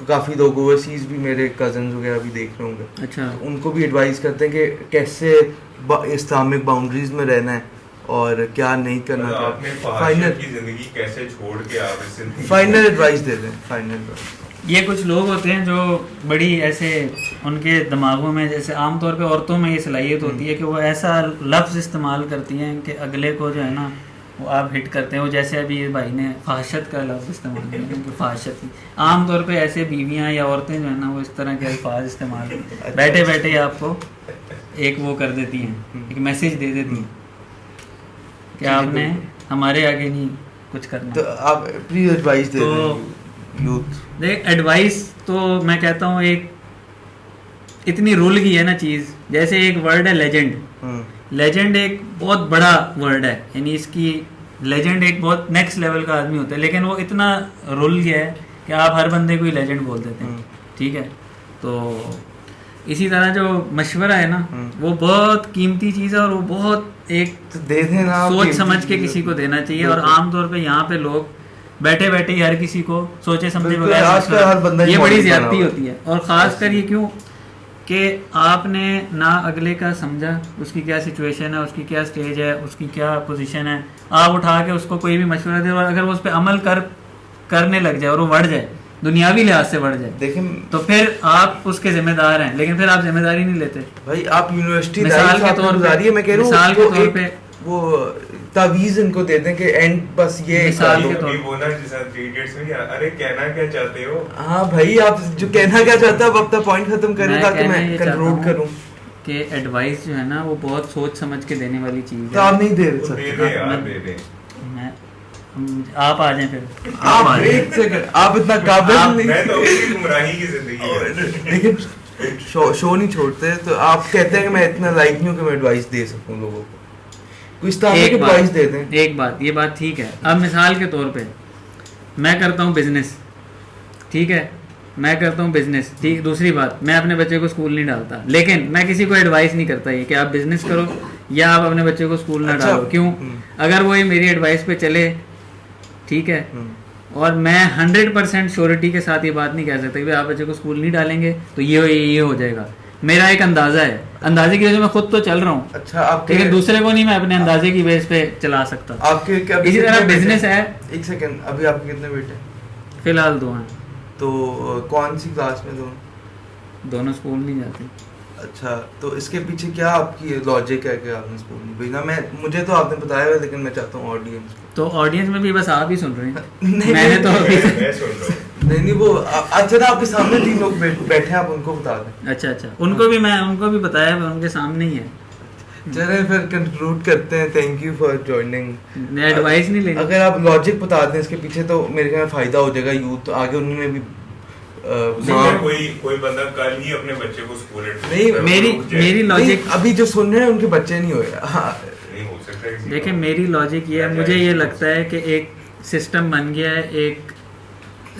काफ़ी लोग ओवरसीज़ भी, मेरे कज़न्स वगैरह भी देख रहे होंगे, अच्छा, उनको भी एडवाइस करते हैं कि कैसे इस्लामिक बाउंड्रीज में रहना है और क्या नहीं करना है। फाइनल की जिंदगी कैसे छोड़ के आप इससे फाइनल एडवाइस दे दें, फाइनल एडवाइस। ये कुछ लोग होते हैं जो बड़ी ऐसे उनके दिमागों में, जैसे आमतौर पे औरतों में ये सलाहियत होती है कि वो ऐसा लफ्ज़ इस्तेमाल करती हैं कि अगले को जो है ना वो आप हिट करते हैं। वो जैसे अभी ये भाई ने फाहशत का लफ्ज़ इस्तेमाल किया, क्योंकि फाहशत आमतौर पे ऐसे बीवियां या औरतें जो है ना वो इस तरह के अल्फाज इस्तेमाल बैठे बैठे आपको एक वो कर देती हैं, एक मैसेज दे देती हैं कि आपने हमारे आगे नहीं कुछ करना। तो आप प्लीज एडवाइस दे दें यूथ। देख एडवाइस तो मैं कहता हूँ, एक इतनी रुल गई है ना चीज़, जैसे एक वर्ड है लेजेंड। लेजेंड एक बहुत बड़ा वर्ड है, यानी इसकी लेजेंड एक बहुत नेक्स्ट लेवल का आदमी होता है, लेकिन वो इतना रुल गया है कि आप हर बंदे को ही लेजेंड बोल देते हैं, ठीक है। तो इसी तरह जो मशवरा है ना वो बहुत कीमती चीज़ है और वो बहुत एक दे देना, सोच समझ के किसी को देना चाहिए। और आमतौर पे यहाँ पे लोग बैठे बैठे हर किसी को सोचे समझे बगैर, ये बड़ी ज्यादती होती है। और ख़ास कर ये क्यों कि आपने ना अगले का समझा, उसकी क्या सिचुएशन है, उसकी क्या स्टेज है, उसकी क्या पोजीशन है, आप उठा के उसको कोई भी मशवरा दे और अगर वो उस पर अमल करने लग जाए और वो बढ़ जाए, दुनियावी लिहाज से बढ़ जाए, देखिए तो फिर आप उसके जिम्मेदार हैं, लेकिन फिर आप जिम्मेदारी नहीं लेते। भाई आप यूनिवर्सिटी मिसाल के तौर पे, मैं कह रहा हूं, मिसाल के तौर पे वो तावीज इनको देते हैं कि एंड बस ये मिसाल के तौर वो ना जैसा 3 इडियट्स में, अरे कहना क्या चाहते हो? हाँ भाई, आप जो कहना क्या चाहते हो आप अपना पॉइंट खत्म करें ताकि मैं कंक्लूड करूं। कि एडवाइस जो है ना वो बहुत सोच समझ के देने वाली चीज़ तो है। आप नहीं दे वो दे सकते। दे यार, दे दे। आप आ जाएं फिर, आप आ जाएं। एक सेकंड, आप इतना काबिल नहीं। मैं तो अपनी गुमराही की जिंदगी है। लेकिन शो नहीं छोड़ते, तो आप कहते हैं कि मैं इतना लाइक नहीं हूँ कि मैं एडवाइस दे सकूं लोगों को। कोई इस तरह की एडवाइस दे दें। एक बात, ये बात ठीक है। अब मिसाल के तौर पे मैं करता हूँ बिजनेस, ठीक है, मैं करता हूँ बिजनेस, ठीक। दूसरी बात, मैं अपने बच्चे को स्कूल नहीं डालता, लेकिन मैं किसी को एडवाइस नहीं करता ये कि आप बिजनेस करो या आप अपने बच्चे को स्कूल ना अच्छा, डालो। क्यों? अगर वो ये मेरी एडवाइस पे चले, ठीक है, और मैं 100% श्योरिटी के साथ ये बात नहीं कह सकता कि भाई आप बच्चे को स्कूल नहीं डालेंगे तो ये हो जाएगा। मेरा एक अंदाजा है, अंदाजे की वजह से मैं खुद तो चल रहा हूँ। अच्छा, आपके लेकिन दूसरे को नहीं मैं अपने अंदाजे की बेस पे चला सकता। आपके क्या इसी तरह बिजनेस है। एक सेकंड, अभी आपके कितने बेटे? फिलहाल 2 हैं। तो कौन सी क्लास में दोनों स्कूल नहीं जाते। अच्छा, तो इसके पीछे क्या आपकी लॉजिक है कि आपने स्कूल नहीं भेजना? मुझे तो आपने बताया हुआ, लेकिन मैं चाहता हूँ ऑडियंस तो ऑडियंस में भी बस आप ही सुन रहे हैं। नहीं, मैंने तो अभी मैं सुन रहा हूँ। नहीं वो अच्छा ना, आपके सामने 3 लोग बैठे हैं, आप उनको बता दें। अच्छा, उनको भी बताया, उनके सामने ही है। चले फिर कंक्लूड करते हैं। Thank you for joining. Advice नहीं लेनी। अगर आप लॉजिक बता दें इसके पीछे, तो मेरे ख्याल में फायदा हो जाएगा यूथ आगे, उन्होंने भी कोई बंदा कल ही अपने बच्चे को स्कूल नहीं, मेरी लॉजिक अभी जो सुन रहे हैं उनके बच्चे नहीं हुए। नहीं हो सकता। देखिए, मेरी लॉजिक ये है, मुझे ये लगता है कि एक सिस्टम बन गया है,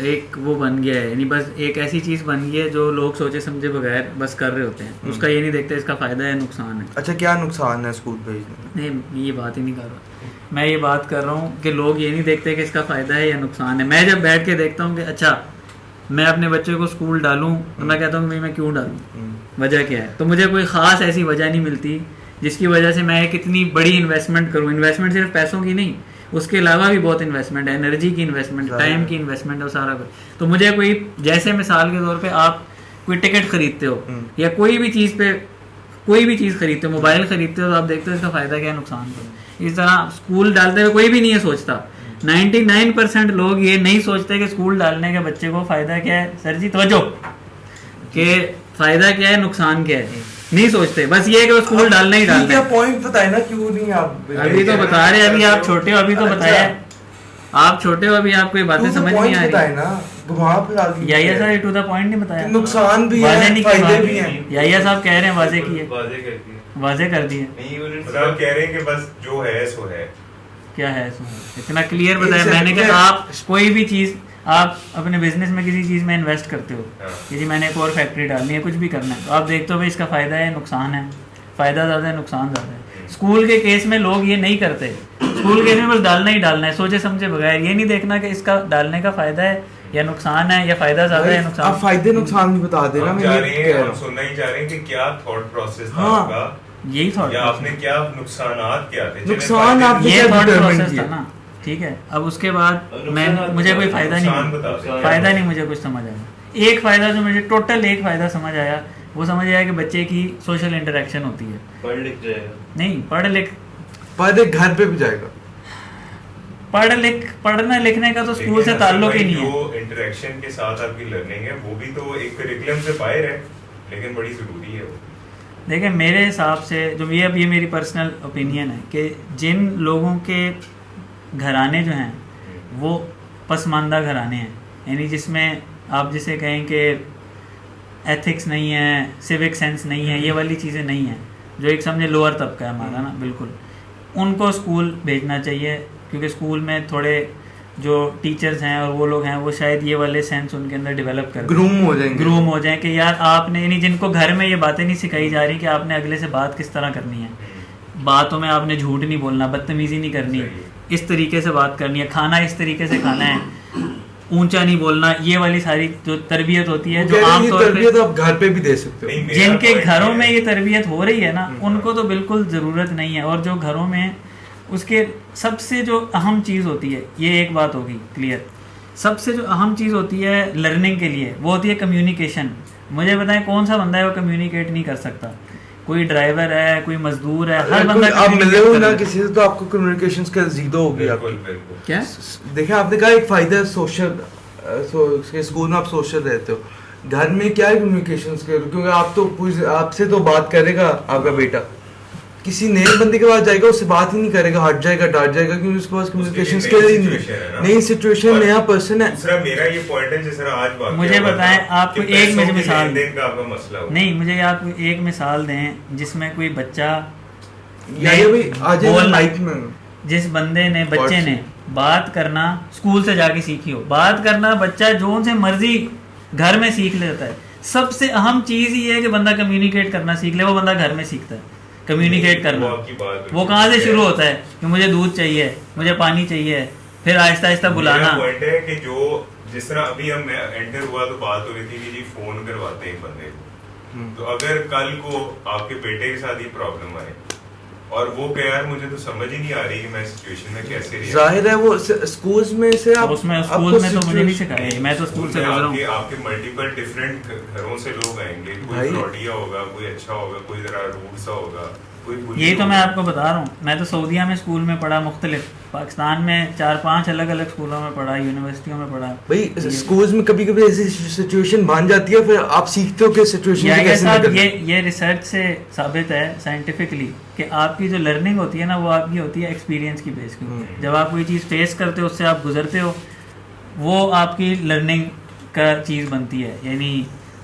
एक वो बन गया है, यानी बस एक ऐसी चीज बन गई है जो लोग सोचे समझे बगैर बस कर रहे होते हैं। उसका ये नहीं देखते इसका फायदा है नुकसान है। अच्छा, क्या नुकसान है स्कूल भेजने? नहीं, ये बात ही नहीं कर रहा मैं। ये बात कर रहा हूँ कि लोग ये नहीं देखते कि इसका फायदा है या नुकसान है। मैं जब बैठ के देखता हूँ कि अच्छा मैं अपने बच्चे को स्कूल डालूं, तो मैं कहता हूँ भाई मैं क्यों डालूं, वजह क्या है? तो मुझे कोई खास ऐसी वजह नहीं मिलती जिसकी वजह से मैं एक इतनी बड़ी इन्वेस्टमेंट करूँ। इन्वेस्टमेंट सिर्फ पैसों की नहीं, उसके अलावा भी बहुत इन्वेस्टमेंट है, एनर्जी की इन्वेस्टमेंट, टाइम की इन्वेस्टमेंट और सारा कुछ। तो मुझे कोई, जैसे मिसाल के तौर पे आप कोई टिकट खरीदते हो या कोई भी चीज़ खरीदते हो, मोबाइल खरीदते हो, तो आप देखते हो इसका फायदा क्या है, नुकसान क्या है। इस तरह स्कूल डालते हुए कोई भी नहीं है सोचता। 99% लोग ये नहीं सोचते कि स्कूल डालने के बच्चे को फायदा क्या है। सर जी तवज्जो, कि फायदा क्या है, नुकसान क्या है, नहीं सोचते। बस ये है कि वो स्कूल डालना ही डालना है। पॉइंट बताए ना, क्यों नहीं आप अभी तो बता रहे, अभी आप छोटे हो, अभी तो बताया आप छोटे हो, अभी आपको ये बातें समझ नहीं आ रही ना, घुमा फिरा दिया। या सर टू द पॉइंट नहीं बताया, नुकसान भी है, फायदे भी हैं। या साहब कह रहे हैं वाजे किए, वाजे कर दिए। मतलब कह रहे हैं कि बस जो है सो है। क्या है इसमें? इतना क्लियर बताया मैंने कि आप कोई भी चीज, आप अपने बिजनेस में किसी चीज में इन्वेस्ट करते हो कि जी मैंने एक और फैक्ट्री डालनी है, कुछ भी करना है, तो आप देखते हो भाई इसका फायदा है, नुकसान है, फायदा ज्यादा है, नुकसान ज्यादा है। स्कूल के केस में लोग ये नहीं करते। स्कूल के केस में बस डालना ही डालना है, सोचे समझे बगैर। ये नहीं देखना कि इसका डालने का फायदा है या नुकसान है, या फायदा ज्यादा है नुकसान। आप फायदे नुकसान भी बता देना। हम सुनना ही चाह रहे हैं कि क्या थॉट प्रोसेस था आपका, यही थॉट, या आपने क्या नुकसानात क्या थे? नुकसान आप ये थॉट प्रोसेस था ना, ठीक है। अब उसके बाद मैं, मुझे कोई फायदा नहीं मुझे कुछ समझ आया। एक फायदा जो मुझे टोटल एक फायदा समझ आया, वो समझ आया कि बच्चे की सोशल इंटरेक्शन होती है। पढ़ लिख जाएगा, नहीं पढ़े घर पे भी जाएगा। पढ़ना लिखने का तो स्कूल से ताल्लुक ही नहीं है। जो इंटरेक्शन के साथ आपकी लर्निंग है वो भी तो एक करिकुलम से बाहर है, लेकिन बड़ी जरूरी है वो। देखिए मेरे हिसाब से जो ये, अब ये मेरी पर्सनल ओपिनियन है कि जिन लोगों के घराने जो हैं वो पसमानदा घराने हैं, यानी जिसमें आप जिसे कहें कि एथिक्स नहीं है, सिविक सेंस नहीं है, ये वाली चीज़ें नहीं हैं, जो एक समझे लोअर तबका है हमारा ना, बिल्कुल उनको स्कूल भेजना चाहिए। क्योंकि स्कूल में थोड़े जो टीचर्स हैं और वो लोग हैं, वो शायद ये वाले सेंस उनके अंदर डेवलप कर ग्रूम हो जाए कि यार आपने, यानी जिनको घर में ये बातें नहीं सिखाई जा रही कि आपने अगले से बात किस तरह करनी है, बातों में आपने झूठ नहीं बोलना, बदतमीजी नहीं करनी, इस तरीके से बात करनी है, खाना इस तरीके से खाना है, ऊंचा नहीं बोलना, ये वाली सारी जो तरबियत होती है, जो आमतौर पे आप घर पे भी दे सकते हो। जिनके घरों में ये तरबियत हो रही है ना, उनको तो बिल्कुल ज़रूरत नहीं है। और जो घरों में, उसके सबसे जो अहम चीज़ होती है, ये एक बात होगी क्लियर, सबसे जो अहम चीज़ होती है लर्निंग के लिए, वो होती है कम्युनिकेशन। मुझे बताएं कौन सा बंदा है वो कम्युनिकेट नहीं कर सकता? कोई ड्राइवर है, कोई मजदूर है, हर बंदा आप मिले हो ना किसी से तो आपको कम्युनिकेशन स्किल्स जीरो होगी आपकी। क्या देखिए आपने कहा एक फायदा सोशल, स्कूल में आप सोशल रहते हो, घर में क्या कम्युनिकेशन करो, क्योंकि आप तो आपसे तो बात करेगा आपका बेटा, किसी नए बंदे के पास जाएगा उससे बात ही नहीं करेगा, हट जाएगा, डांट जाएगा, क्योंकि उसके पास कम्युनिकेशन स्किल ही नहीं, नई सिचुएशन, नया पर्सन है। दूसरा मेरा ये पॉइंट है, जैसे आज बात मुझे बताएं, आपको एक मिसाल का आपका मसला नहीं, मुझे आप एक मिसाल दें जिसमें कोई बच्चा जिस बंदे ने बच्चे ने बात करना स्कूल से जाके सीखी हो, बात करना बच्चा जो से मर्जी घर में सीख लेता है। सबसे अहम चीज ही है कि बंदा कम्युनिकेट करना सीख ले, वो बंदा घर में सीखता है कम्युनिकेट करना। वो कहाँ से शुरू होता है कि मुझे दूध चाहिए, मुझे पानी चाहिए, फिर आहिस्ता आहिस्ता बुलाना। पॉइंट है कि जो जिस तरह अभी हम एंटर हुआ तो बात हो रही थी कि जी फोन करवाते हैं बंदे को, तो अगर कल को आपके बेटे के साथ ये प्रॉब्लम आए और वो कहे यार मुझे तो समझ ही नहीं आ रही कि मैं सिचुएशन में कैसे रिएक्ट, जाहिर है वो स्कूल्स में से आप उसमें स्कूल में तो मुझे नहीं सिखाया, मैं तो स्कूल से गुजरा हूं। आपके मल्टीपल डिफरेंट घरों से लोग आएंगे, कोई फ्रॉडिया होगा, कोई अच्छा होगा, कोई जरा रूड सा होगा, यही तो मैं आपको बता रहा हूँ। मैं तो सऊदीया में स्कूल में पढ़ा, मुख्तलिफ पाकिस्तान में 4-5 अलग अलग स्कूलों में पढ़ा, यूनिवर्सिटियों में पढ़ा। भाई स्कूल्स में कभी कभी ऐसी सिचुएशन बन जाती है, फिर आप सीखते हो कि सिचुएशन से कैसे निकलना। ये रिसर्च से साबित है साइंटिफिकली कि आपकी जो लर्निंग होती है ना, वो आपकी होती है एक्सपीरियंस की बेस पे। जब आप कोई चीज़ फेस करते हो, उससे आप गुजरते हो, वो आपकी लर्निंग का चीज़ बनती है। यानी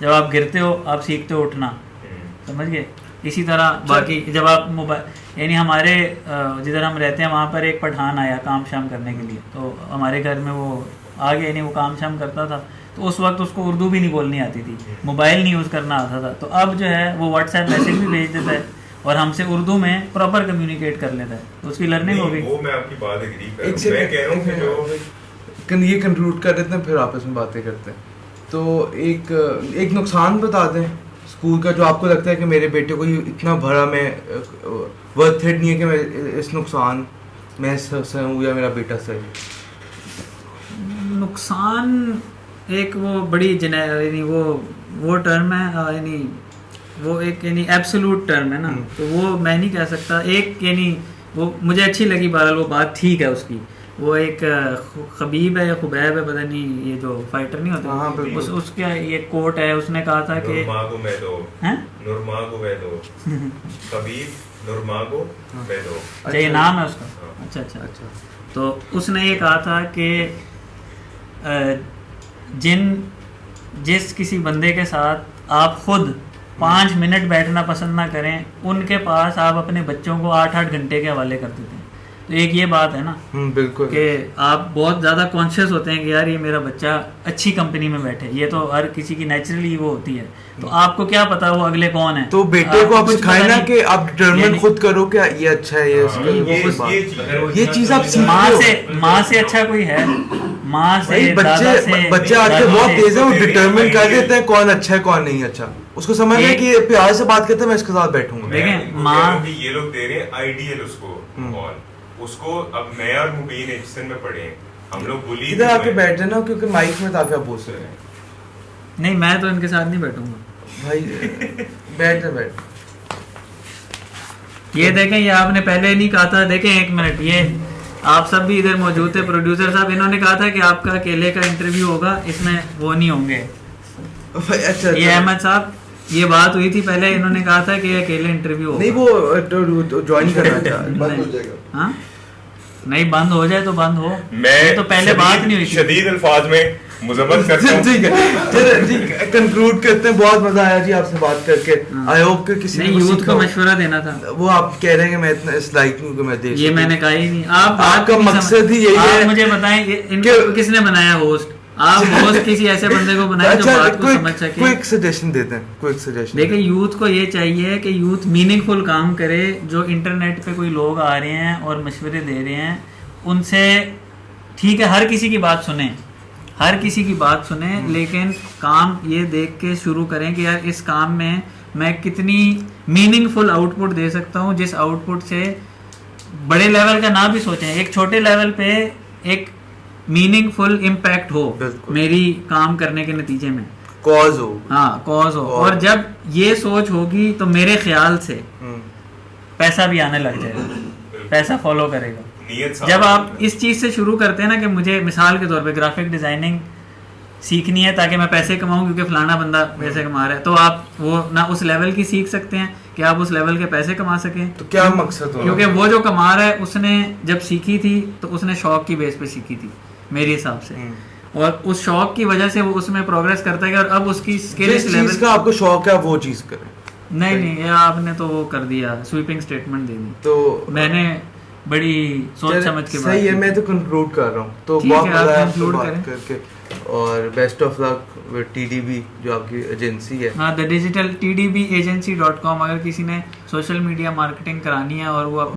जब आप गिरते हो आप सीखते हो उठना, समझ गए। इसी तरह बाकी जब आप मोबाइल, यानी हमारे जिधर हम रहते हैं वहाँ पर एक पठान आया काम शाम करने के लिए, तो हमारे घर में वो आ गया, यानी वो काम शाम करता था, तो उस वक्त उसको उर्दू भी नहीं बोलनी आती थी, मोबाइल नहीं यूज़ करना आता था। तो अब जो है वो व्हाट्सएप मैसेज भी भेज देता है और हमसे उर्दू में प्रॉपर कम्युनिकेट कर लेता है, तो उसकी लर्निंग हो गई। वो मैं आपकी बात एग्री कर रहा हूं, मैं कह रहा हूं कि जो ये कंक्लूड कर देते हैं फिर आपस में बातें करते हैं। तो एक नुकसान बता दें स्कूल का, जो आपको लगता है कि मेरे बेटे को ये इतना भरा मैं वर्थ इट नहीं है कि मैं इस नुकसान मैं सही हूँ या मेरा बेटा सही। नुकसान एक वो बड़ी यानी वो टर्म है, यानी वो एक यानी एब्सोल्यूट टर्म है ना, तो वो मैं नहीं कह सकता। एक यानी वो मुझे अच्छी लगी, बहरहाल वो बात ठीक है उसकी। वो एक खबीब है या खुबैब है, पता नहीं, ये जो फाइटर नहीं होते, उसका ये कोट है, उसने कहा था कि अच्छा ये नाम है उसका, अच्छा। तो उसने ये कहा था कि जिस किसी बंदे के साथ आप खुद 5 मिनट बैठना पसंद ना करें, उनके पास आप अपने बच्चों को 8-8 घंटे के हवाले कर देते हैं। तो एक ये बात है ना, बिल्कुल, कि आप बहुत ज़्यादा कॉन्शियस होते हैं कि यार ये मेरा बच्चा अच्छी कंपनी में बैठे, ये तो हर किसी की नेचुरली वो होती है। तो आपको क्या पता वो अगले कौन है, तो बेटे को आप सिखाए ना कि आप डिटरमिन खुद करो कि ये अच्छा है, ये चीज आप माँ से अच्छा कोई है, माँ से बच्चे आके बहुत तेज है, वो डिटरमिन कर देते हैं कौन अच्छा है कौन नहीं अच्छा। उसको समझ है कि प्यार से बात करते हैं, मैं इसके साथ बैठूंगा। देखें माँ ये लोग दे रहे हैं आइडियल उसको अब मैं और मुबीन एचसन में पढ़े हैं हम लोग, बुली इधर आके बैठ जाना क्योंकि माइक में ताकि आप बोल रहे हैं। नहीं मैं तो इनके साथ नहीं बैठूंगा भाई, बैठ ये देखें, ये आपने पहले नहीं कहा था। देखें 1 मिनट, ये आप सब भी इधर मौजूद थे, प्रोड्यूसर साहब, इन्होंने कहा था कि आपका अकेले का इंटरव्यू होगा, इसमें वो नहीं होंगे। अच्छा, ये अहमद साहब, ये बात हुई थी पहले, इन्होंने कहा था कि अकेले इंटरव्यू होगा। नहीं वो ज्वाइन करना चाहता, बंद हो जाएगा। हाँ नहीं, बंद हो जाए तो बंद हो, मैं तो पहले बात नहीं हुई थी। शदीद अल्फाज में मुज़म्मत करता हूं। ठीक है, चलो जी कंक्लूड करते हैं। बहुत मजा आया जी आपसे बात करके। आई होप कि किसी ने यूथ को मशवरा देना था। वो आप कह रहे हैं कि मैं इतना इस लाइक हूं कि मैं देख, ये मैंने कहा ही नहीं। आपका मकसद ही यही है। मुझे बताएं इनको किसने बनाया होस्ट? आप होस्ट किसी ऐसे बंदे को बनाए जो बात को समझ सके। क्विक सजेशन देते हैं, क्विक सजेशन। देखिए यूथ को ये चाहिए कि यूथ मीनिंगफुल काम करे। जो इंटरनेट पे कोई लोग आ रहे हैं और मशवरे दे रहे हैं, उनसे ठीक है हर किसी की बात सुने, हर किसी की बात सुने, लेकिन काम ये देख के शुरू करें कि यार इस काम में मैं कितनी मीनिंगफुल आउटपुट दे सकता हूँ, जिस आउटपुट से बड़े लेवल का ना भी सोचें, एक छोटे लेवल पे एक मीनिंगफुल इम्पैक्ट हो मेरी काम करने के नतीजे में, कॉज हो। हाँ कॉज हो। और जब ये सोच होगी तो मेरे ख्याल से पैसा भी आने लग जाएगा, पैसा फॉलो करेगा। जब आप इस चीज से शुरू करते हैं ना कि मुझे मिसाल के तौर पे ग्राफिक डिजाइनिंग सीखनी है ताकि मैं पैसे कमाऊं क्योंकि फलाना बंदा पैसे कमा रहा है, तो आप वो ना उस लेवल की सीख सकते हैं कि आप उस लेवल के पैसे कमा सकें। तो क्या मकसद होना? क्योंकि वो जो कमा रहा है उसने जब सीखी थी तो उसने शौक की बेस पे सीखी थी मेरे हिसाब से, और उस शौक की वजह से वो उसमें प्रोग्रेस करता है और अब उसकी स्किल जिस चीज का आपको शौक है वो चीज करें। नहीं ये आपने तो वो कर दिया, स्वीपिंग स्टेटमेंट दे दी, तो मैंने बड़ी सोच समझ के सही है, मैं तो कंक्लूड कर रहा हूँ। तो बहुत मजा आया आपसे बात करके, और best of luck with TDB जो आपकी एजेंसी है। हाँ, द डिजिटल tdbagency.com। अगर किसी ने सोशल मीडिया मार्केटिंग करानी है और वो